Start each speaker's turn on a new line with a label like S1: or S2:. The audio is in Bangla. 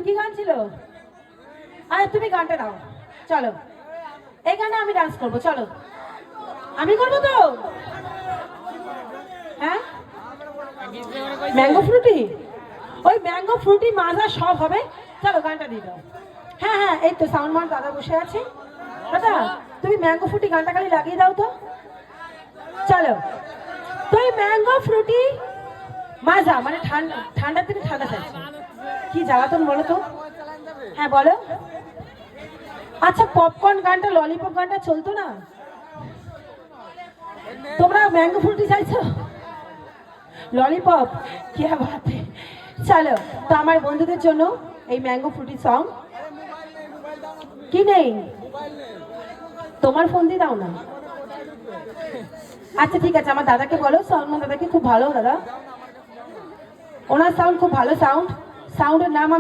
S1: কি গান ছিল? আরে তুমি গানটা দাও, চলো এই গানে আমি ডান্স করবো, চলো আমি করবো তো। হ্যাঁ ম্যাঙ্গো ফ্রুটি, ওই ম্যাঙ্গো ফ্রুটি মাজা সব হবে, চলো গানটা দিয়ে দাও। হ্যাঁ হ্যাঁ এই তো সাউন্ড মান দাদা বসে আছে, দাদা তুমি ম্যাঙ্গো ফ্রুটি গানটা খালি লাগিয়ে দাও তো, চলো। তো এই ম্যাঙ্গো ফ্রুটি মাজা মানে ঠান্ডা, ঠান্ডা থেকে ঠান্ডা চাইছে, কি জ্বালাতন বলো তো। হ্যাঁ বলো। আচ্ছা পপকর্ন গানটা, ললিপপ গানটা চলতো না? তোমরা ম্যাঙ্গো ফ্রুটি চাইছো, ললিপপ, কি বাত। চলো তো আমার বন্ধুদের জন্য এই ম্যাঙ্গো ফ্রুটি সং। কি নেই? তোমার ফোন দিয়ে দাও না। আচ্ছা ঠিক আছে, আমার দাদাকে বলো, সলমন দাদাকে, খুব ভালো দাদা, ওনার সাউন্ড খুব ভালো সাউন্ড, সাউন্ডের নাম আমি